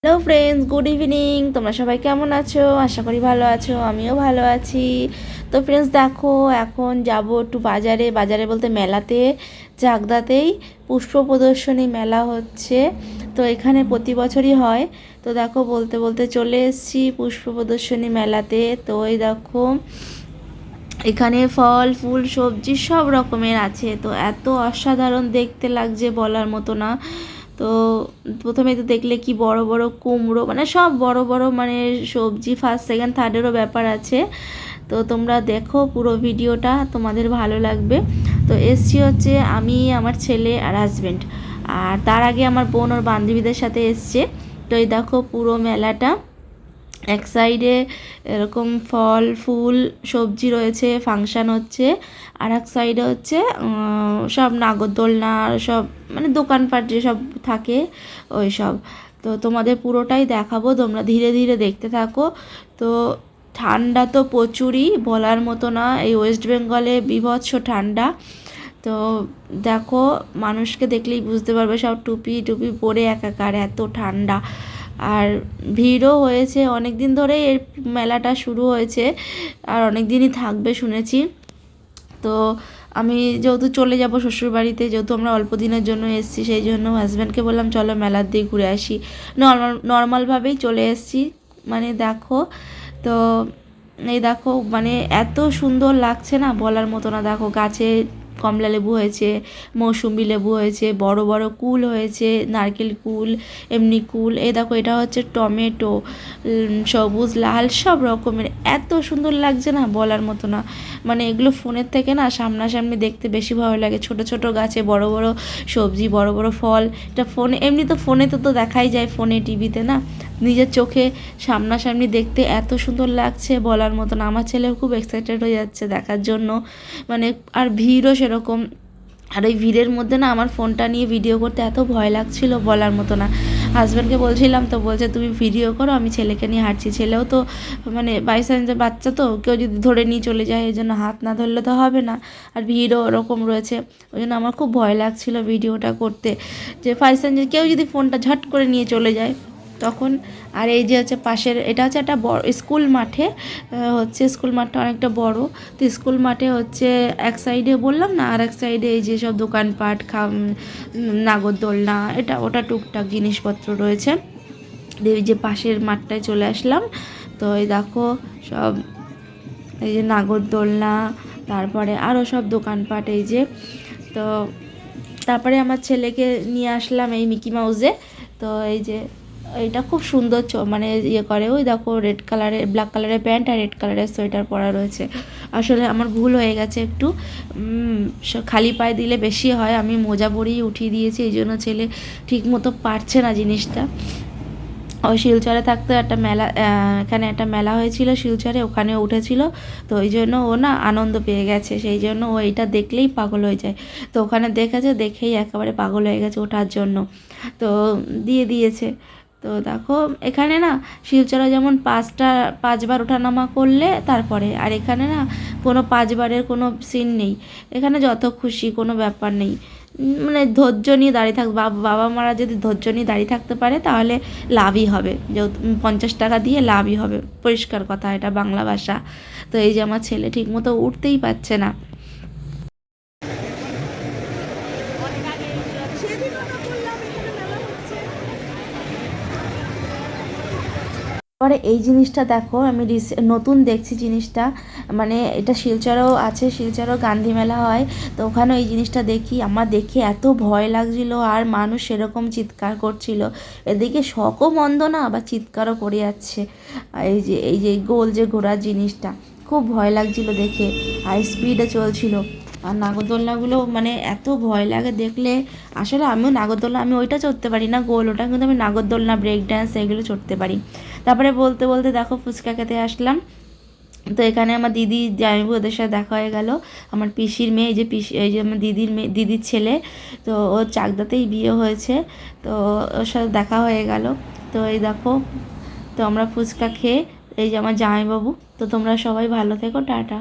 Hello friends, good evening. তোমরা সবাই কেমন আছো? আশা করি ভালো আছো, আমিও ভালো আছি। তো ফ্রেন্ডস দেখো, এখন যাব একটু বাজারে, বাজারে বলতে মেলাতে, চাকদাতেই পুষ্প প্রদর্শনী মেলা হচ্ছে। তো এখানে প্রতি বছরই হয়। তো দেখো, বলতে বলতে চলে এসেছি পুষ্প প্রদর্শনী মেলাতে। তো এই দেখো, এখানে ফল ফুল সবজি সব রকমের আছে। তো এত অসাধারণ দেখতে লাগছে, বলার মতো না। তো প্রথমে তো দেখলে কি বড় বড় কুমড়ো, মানে সব বড় বড় মানে সবজি, ফার্স্ট সেকেন্ড থার্ডেরও ব্যাপার আছে। তো তোমরা দেখো পুরো ভিডিওটা, তোমাদের ভালো লাগবে। তো এসছি হচ্ছে আমি, আমার ছেলে আর হাজব্যান্ড, আর তার আগে আমার বোন ওর বান্ধবীদের সাথে এসছে। তো এই দেখো পুরো মেলাটা, এক সাইডে এরকম ফল ফুল সবজি রয়েছে, ফাংশান হচ্ছে। আর এক সাইডে হচ্ছে সব নাগরদোলনা, সব মানে দোকানপাট যেসব থাকে ওই সব। তো তোমাদের পুরোটাই দেখাবো, তোমরা ধীরে ধীরে দেখতে থাকো। তো ঠান্ডা তো প্রচুরই, বলার মতো না। এই ওয়েস্ট বেঙ্গলে বীভৎস ঠান্ডা। তো দেখো, মানুষকে দেখলেই বুঝতে পারবে, সব টুপি টুপি পরে একাকার, এত ঠান্ডা। আর ভিড়ও হয়েছে, অনেক দিন ধরেই এর মেলাটা শুরু হয়েছে, আর অনেক দিনই থাকবে শুনেছি। তো আমি যেহেতু চলে যাব শ্বশুরবাড়িতে, যেহেতু আমরা অল্প দিনের জন্য এসেছি, সেই জন্য হাজব্যান্ডকে বললাম চলো মেলার দিকে ঘুরে আসি। নর্মালভাবেই চলে এসেছি। মানে দেখো, তো এই দেখো, মানে এত সুন্দর লাগছে না, বলার মতো না। দেখো গাছে কমলা লেবু হয়েছে, মৌসুম্বি লেবু হয়েছে, বড় বড় কুল হয়েছে, নারকেল কুল, এমনি কুল। এই দেখো, এটা হচ্ছে টমেটো, সবুজ লাল সব রকমের, এত সুন্দর লাগছে না, বলার মতো না। মানে এগুলো ফোনের থেকে না সামনাসামনি দেখতে বেশি ভালো লাগে। ছোট ছোট গাছে বড় বড় সবজি, বড় বড় ফল। এটা ফোনে, এমনি তো ফোনে তো দেখাই যায়, ফোনে টিভিতে না, নিজের চোখে সামনাসামনি দেখতে এত সুন্দর লাগছে, বলার মতো না। আমার ছেলেও খুব এক্সাইটেড হয়ে যাচ্ছে দেখার জন্য। মানে আর ভিড়ও সেরকম। আর ওই ভিড়ের মধ্যে না আমার ফোনটা নিয়ে ভিডিও করতে এত ভয় লাগছিল, বলার মতো না। হাজব্যান্ডকে বলছিলাম, তো বলছে তুমি ভিডিও করো, আমি ছেলেকে নিয়ে হাঁটছি। ছেলেও তো মানে বাই চান্স বাচ্চা, তো কেউ যদি ধরে নিয়ে চলে যায়, এই জন্য হাত না ধরলে তো হবে না। আর ভিড়ও ওরকম রয়েছে, ওই জন্য আমার খুব ভয় লাগছিল ভিডিওটা করতে, যে বাই চান্স কেউ যদি ফোনটা ঝট করে নিয়ে চলে যায় তখন। আর এই যে হচ্ছে পাশের, এটা হচ্ছে একটা বড় স্কুল মাঠে হচ্ছে, স্কুল মাঠটা অনেকটা বড়। তো স্কুল মাঠে হচ্ছে এক সাইডে বললাম না, আর এক সাইডে এই যে সব দোকানপাট, নাগরদোলনা, এটা ওটা টুকটাক জিনিসপত্র রয়েছে। এই যে পাশের মাঠটায় চলে আসলাম। তো এই দেখো সব, এই যে নাগরদোলনা, তারপরে আরও সব দোকানপাট, এই যে। তো তারপরে আমার ছেলেকে নিয়ে আসলাম এই মিকি মাউসে। তো এই যে এটা খুব সুন্দর মানে ইয়ে করে, ওই দেখো রেড কালারের, ব্ল্যাক কালারের প্যান্ট আর রেড কালারের সোয়েটার পরা রয়েছে। আসলে আমার ভুল হয়ে গেছে একটু, খালি পায়ে দিলে বেশি হয়, আমি মোজা পরেই উঠিয়ে দিয়েছি, এই জন্য ছেলে ঠিক মতো পারছে না জিনিসটা। ওই শিলচরে থাকতে একটা মেলা, এখানে একটা মেলা হয়েছিল শিলচরে, ওখানে উঠেছিল। তো ওই জন্য ও না আনন্দ পেয়ে গেছে, সেই জন্য ও এইটা দেখলেই পাগল হয়ে যায়। তো ওখানে দেখেছে, দেখেই একেবারে পাগল হয়ে গেছে ওঠার জন্য। তো দিয়ে দিয়েছে। তো দেখো, এখানে না শিলচরে যেমন 5বার ওঠানামা করলে তারপরে, আর এখানে না কোনো 5বারের কোনো সিন নেই। এখানে যত খুশি, কোনো ব্যাপার নেই। মানে ধৈর্য নিয়ে দাঁড়িয়ে বাবা মারা যদি ধৈর্য নিয়ে দাঁড়িয়ে থাকতে পারে, তাহলে লাভই হবে। যেহেতু 50 টাকা দিয়ে লাভই হবে, পরিষ্কার কথা, এটা বাংলা ভাষা। তো এই যে আমার ছেলে ঠিক মতো উঠতেই পারছে না। পরে এই জিনিসটা দেখো, আমি নতুন দেখছি জিনিসটা, মানে এটা শিলচরেও আছে, শিলচরেও গান্ধী মেলা হয়। তো ওখানেও এই জিনিসটা দেখি, আমার দেখে এত ভয় লাগছিল, আর মানুষ সেরকম চিৎকার করছিল। এদিকে শখও মন্দ না, আবার চিৎকারও করে যাচ্ছে। আর এই যে গোল যে ঘোরার জিনিসটা, খুব ভয় লাগছিল দেখে, আর স্পিডে চলছিল। আর নাগরদোলনাগুলো মানে এত ভয় লাগে দেখলে। আসলে আমিও নাগরদোলনা, আমি ওইটা চড়তে পারি না গোল, ওটা কিন্তু আমি নাগরদোলনা, ব্রেক ড্যান্স এগুলো চড়তে পারি। তারপরে বলতে বলতে দেখো ফুচকা খেতে আসলাম। তো এখানে আমার দিদি জামাইবাবু, ওদের সাথে দেখা হয়ে গেল। আমার পিসির মেয়ে, এই যে আমার দিদির ছেলে, তো ওর চাকদাতেই বিয়ে হয়েছে। তো ওর সাথে দেখা হয়ে গেল। তো এই দেখো, তো আমরা ফুচকা খেয়ে, এই যে আমার জামাইবাবু। তো তোমরা সবাই ভালো থেকো, টাটা।